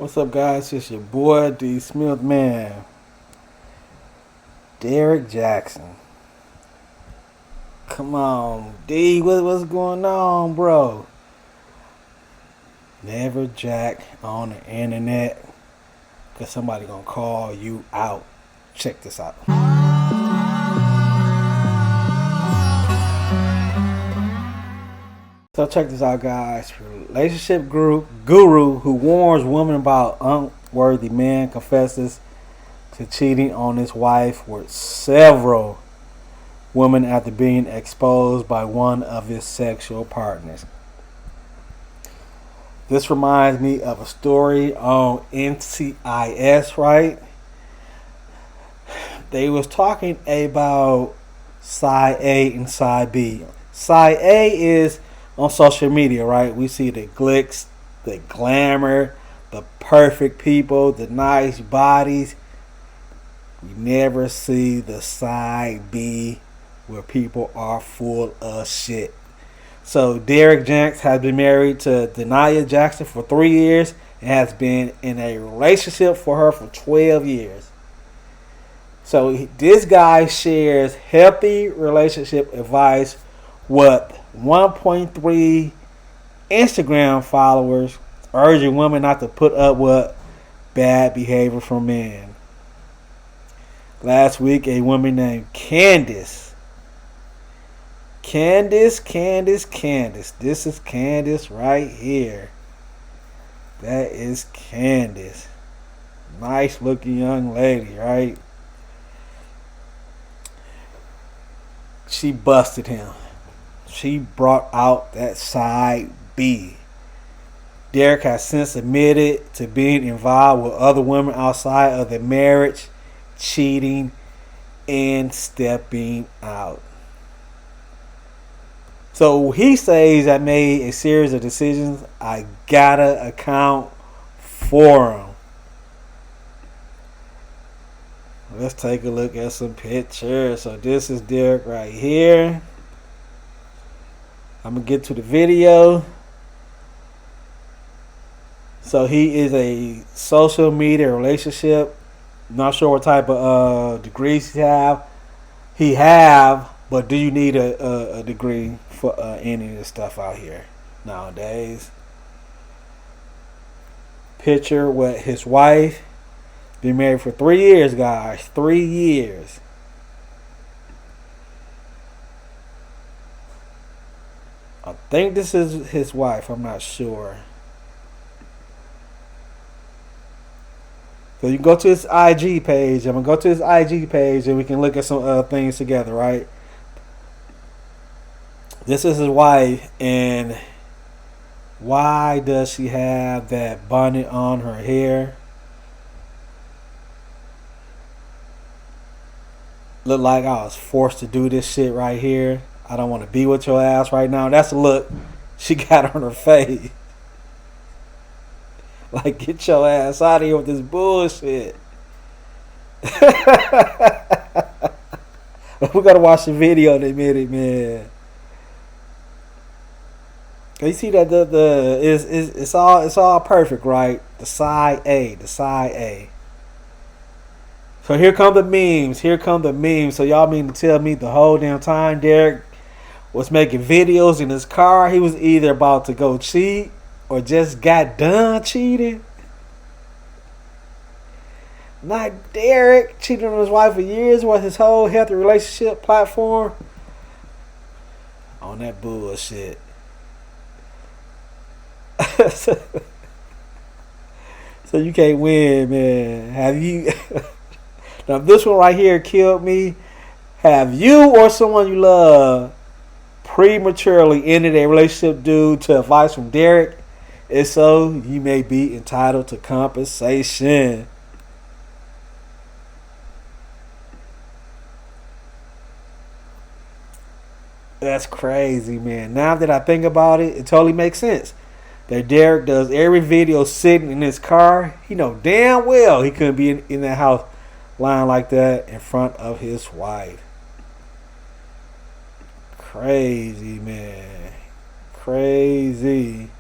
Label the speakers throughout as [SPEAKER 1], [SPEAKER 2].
[SPEAKER 1] What's up, guys? It's your boy D Smith, man. Derrick Jaxn. Come on, D. What's going on, bro? Never jack on the internet, cause somebody gonna call you out. Check this out. So check this out, guys. Relationship guru who warns women about unworthy men confesses to cheating on his wife with several women after being exposed by one of his sexual partners. This reminds me of a story on NCIS, right? They was talking about side A and side B. Side A is on social media, right? We see the glitz, the glamour, the perfect people, the nice bodies. We never see the side B where people are full of shit. So Derrick Jaxn has been married to Derrick Jaxn for 3 years and has been in a relationship for her for 12 years. So this guy shares healthy relationship advice with 1.3 Instagram followers, urging women not to put up with bad behavior from men. Last week, a woman named Candice. This is Candice right here. That is Candice. Nice looking young lady, right? She busted him. She brought out that side B. Derrick has since admitted to being involved with other women outside of the marriage, cheating, and stepping out. So he says, I made a series of decisions. I gotta account for them. Let's take a look at some pictures. So this is Derrick right here. I'm gonna get to the video. So he is a social media relationship. Not sure what type of degrees he have, but do you need a degree for any of this stuff out here nowadays? Picture with his wife. Been married for 3 years, guys. 3 years. I think this is his wife. I'm not sure. So you can go to his IG page. I'm going to go to his IG page and we can look at some things together, right? This is his wife, and why does she have that bonnet on her hair? Look like I was forced to do this shit right here. I don't want to be with your ass right now. That's the look she got on her face. Like, get your ass out of here with this bullshit. We gotta watch the video in a minute, man. You see that it's all perfect, right? The side A. So here come the memes. So y'all mean to tell me the whole damn time Derrick was making videos in his car, he was either about to go cheat or just got done cheating? Not Derrick cheating on his wife for years with his whole healthy relationship platform on that bullshit. So you can't win, man. Have you? Now this one right here killed me. Have you or someone you love prematurely ended a relationship due to advice from Derrick? If so, you may be entitled to compensation. That's crazy, man. Now that I think about it, it totally makes sense. That Derrick does every video sitting in his car. He know damn well he couldn't be in that house lying like that in front of his wife. Crazy, man. Crazy.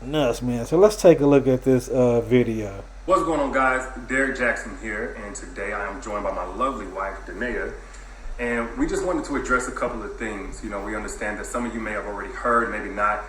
[SPEAKER 1] Nuts, man. So let's take a look at this video.
[SPEAKER 2] What's going on, guys? Derrick Jaxn here, and today I am joined by my lovely wife, Danae, and we just wanted to address a couple of things. You know, we understand that some of you may have already heard, maybe not,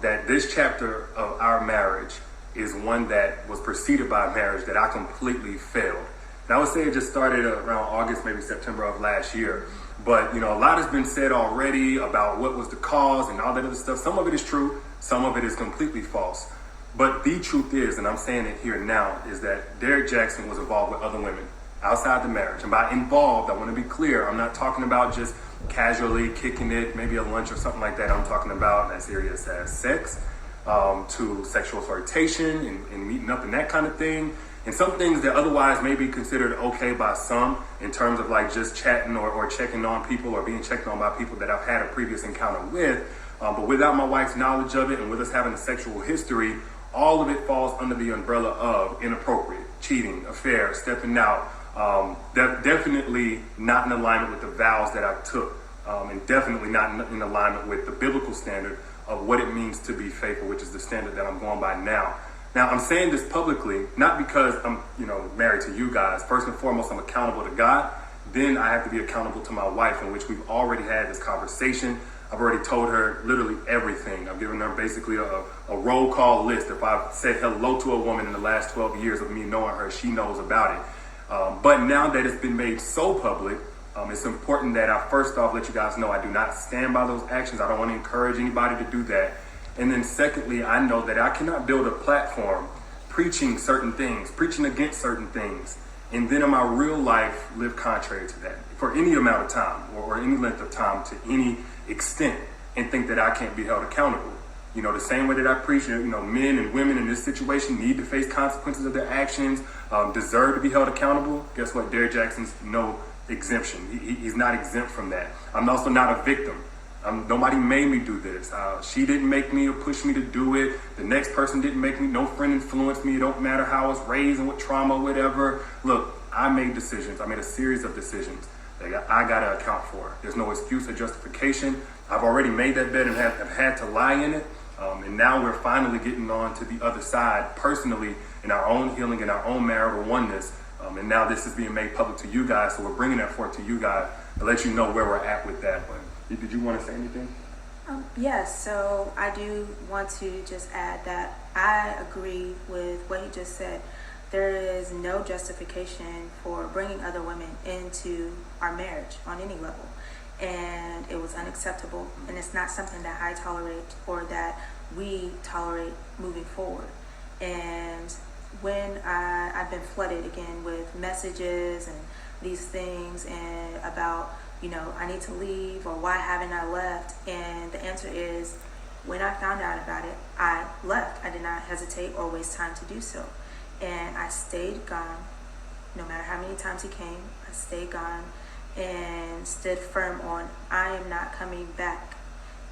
[SPEAKER 2] that this chapter of our marriage is one that was preceded by a marriage that I completely failed. And I would say it just started around August, maybe September of last year. But, you know, a lot has been said already about what was the cause and all that other stuff. Some of it is true, some of it is completely false. But the truth is, and I'm saying it here now, is that Derrick Jaxn was involved with other women outside the marriage. And by involved, I want to be clear, I'm not talking about just casually kicking it, maybe a lunch or something like that. I'm talking about as serious as sex, to sexual flirtation and meeting up and that kind of thing. And some things that otherwise may be considered okay by some in terms of like just chatting or checking on people or being checked on by people that I've had a previous encounter with. But without my wife's knowledge of it and with us having a sexual history, all of it falls under the umbrella of inappropriate, cheating, affair, stepping out. Definitely not in alignment with the vows that I took, and definitely not in alignment with the biblical standard of what it means to be faithful, which is the standard that I'm going by now. Now, I'm saying this publicly, not because I'm, married to you guys. First and foremost, I'm accountable to God. Then I have to be accountable to my wife, in which we've already had this conversation. I've already told her literally everything. I've given her basically a roll call list. If I've said hello to a woman in the last 12 years of me knowing her, she knows about it. But now that it's been made so public, it's important that I first off let you guys know I do not stand by those actions. I don't want to encourage anybody to do that. And then secondly, I know that I cannot build a platform preaching certain things, preaching against certain things, and then in my real life live contrary to that for any amount of time or any length of time to any extent and think that I can't be held accountable. The same way that I preach, men and women in this situation need to face consequences of their actions, deserve to be held accountable. Guess what? Derrick Jaxn's no exemption. He's not exempt from that. I'm also not a victim. Nobody made me do this. She didn't make me or push me to do it. The next person didn't make me. No friend influenced me. It don't matter how I was raised and what trauma or whatever. Look, I made decisions. I made a series of decisions that I got to account for. There's no excuse or justification. I've already made that bet and have had to lie in it. And now we're finally getting on to the other side personally in our own healing and our own marital oneness. And now this is being made public to you guys. So we're bringing that forth to you guys to let you know where we're at with that. But did you want to say anything?
[SPEAKER 3] Yes, so I do want to just add that I agree with what he just said. There is no justification for bringing other women into our marriage on any level. And it was unacceptable. And it's not something that I tolerate or that we tolerate moving forward. And when I've been flooded again with messages and these things and about, I need to leave or why haven't I left? And the answer is, when I found out about it, I left. I did not hesitate or waste time to do so. And I stayed gone. No matter how many times he came, I stayed gone and stood firm on, I am not coming back.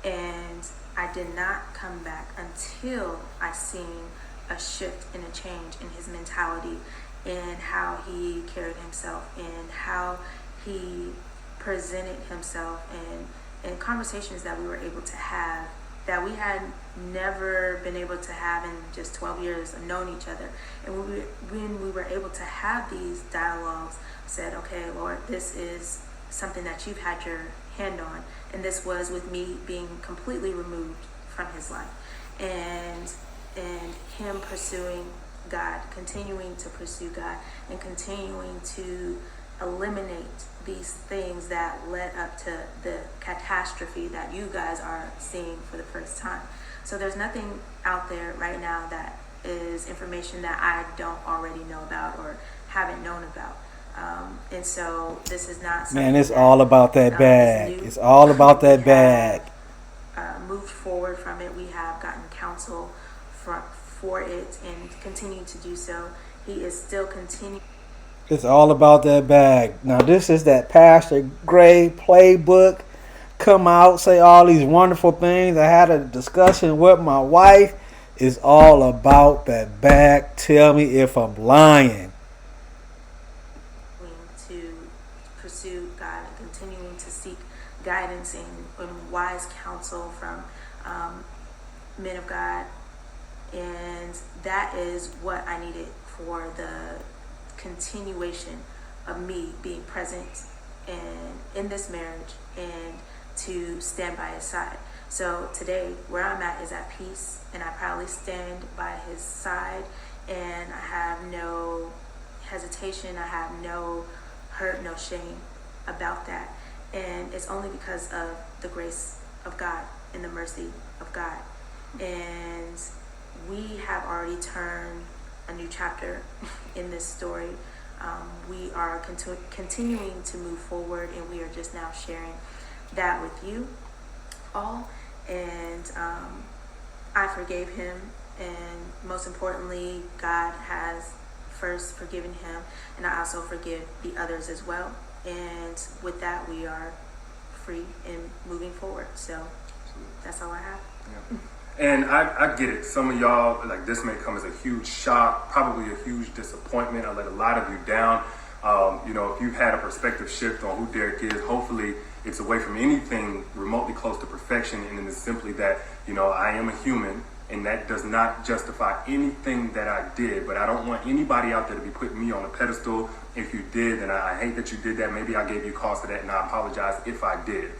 [SPEAKER 3] And I did not come back until I seen a shift and a change in his mentality and how he carried himself and how he presented himself and conversations that we were able to have that we had never been able to have in just 12 years of knowing each other. And when we were able to have these dialogues, said, okay, Lord, this is something that you've had your hand on. And this was with me being completely removed from his life. And him pursuing God, continuing to pursue God, and continuing to eliminate these things that led up to the catastrophe that you guys are seeing for the first time. So there's nothing out there right now that is information that I don't already know about or haven't known about. And so this is not something
[SPEAKER 1] Man, it's all about that bag. It's all about that bag.
[SPEAKER 3] Moved forward from it. We have gotten counsel for it and continue to do so. He is still continuing.
[SPEAKER 1] It's all about that bag. Now, this is that Pastor Gray playbook. Come out, say all these wonderful things. I had a discussion with my wife. It's all about that bag. Tell me if I'm lying.
[SPEAKER 3] To pursue God and continuing to seek guidance and wise counsel from men of God And that is what I needed for the continuation of me being present in this marriage and to stand by his side. So today, where I'm at is at peace, and I proudly stand by his side, and I have no hesitation, I have no hurt, no shame about that. And it's only because of the grace of God and the mercy of God. And we have already turned a new chapter in this story. We are continuing to move forward, and we are just now sharing that with you all. And I forgave him, and most importantly, God has first forgiven him, and I also forgive the others as well. And with that, we are free and moving forward. So that's all I have.
[SPEAKER 2] Yeah. And I get it. Some of y'all, like, this may come as a huge shock, probably a huge disappointment. I let a lot of you down. If you've had a perspective shift on who Derrick is, hopefully it's away from anything remotely close to perfection, and it is simply that, I am a human, and that does not justify anything that I did. But I don't want anybody out there to be putting me on a pedestal. If you did, then I hate that you did that. Maybe I gave you cause for that, and I apologize if I did.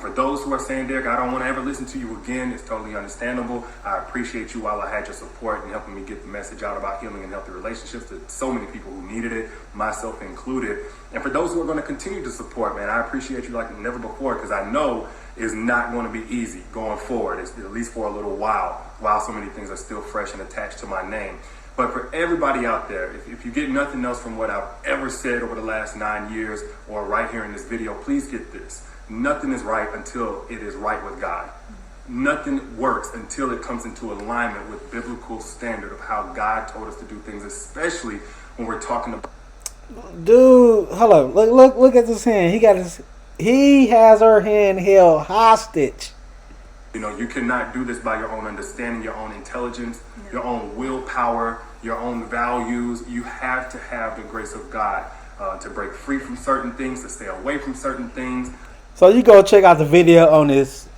[SPEAKER 2] For those who are saying, Derrick, I don't want to ever listen to you again, it's totally understandable. I appreciate you while I had your support and helping me get the message out about healing and healthy relationships to so many people who needed it, myself included. And for those who are going to continue to support, man, I appreciate you like never before, because I know it's not going to be easy going forward, at least for a little while so many things are still fresh and attached to my name. But for everybody out there, if you get nothing else from what I've ever said over the last 9 years or right here in this video, please get this. Nothing is right until it is right with God. Nothing works until it comes into alignment with biblical standard of how God told us to do things, especially when we're talking about.
[SPEAKER 1] Dude, hold up. Look at this hand. He has her hand held hostage.
[SPEAKER 2] You cannot do this by your own understanding, your own intelligence, your own willpower, your own values. You have to have the grace of God to break free from certain things, to stay away from certain things.
[SPEAKER 1] So you go check out the video on his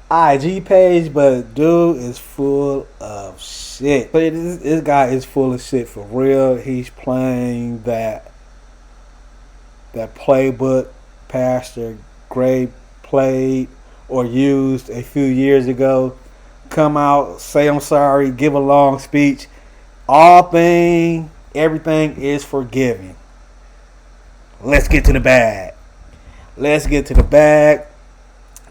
[SPEAKER 1] IG page, but dude is full of shit. This guy is full of shit for real. He's playing that playbook Pastor Gray played or used a few years ago. Come out, say I'm sorry, give a long speech. Everything is forgiven. Let's get to the bag.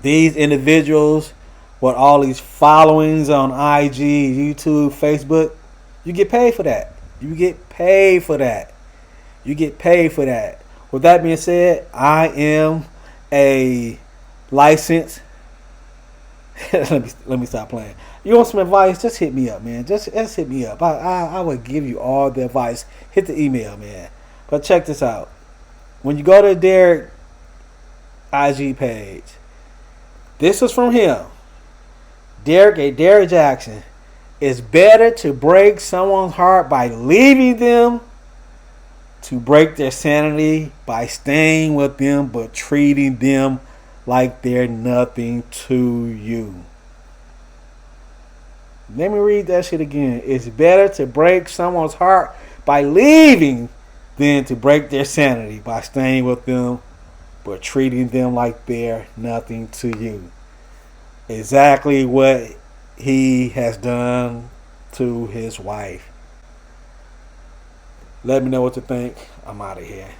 [SPEAKER 1] These individuals with all these followings on IG, YouTube, Facebook, you get paid for that. With that being said, I am a licensed. let me stop playing. You want some advice? Just hit me up, man. Just hit me up. I would give you all the advice. Hit the email, man. But check this out. When you go to Derrick IG page, this is from him. Derrick Jaxn. It's better to break someone's heart by leaving them to break their sanity by staying with them but treating them like they're nothing to you. Let me read that shit again. It's better to break someone's heart by leaving than to break their sanity by staying with them but treating them like they're nothing to you. Exactly what he has done to his wife. Let me know what you think. I'm out of here.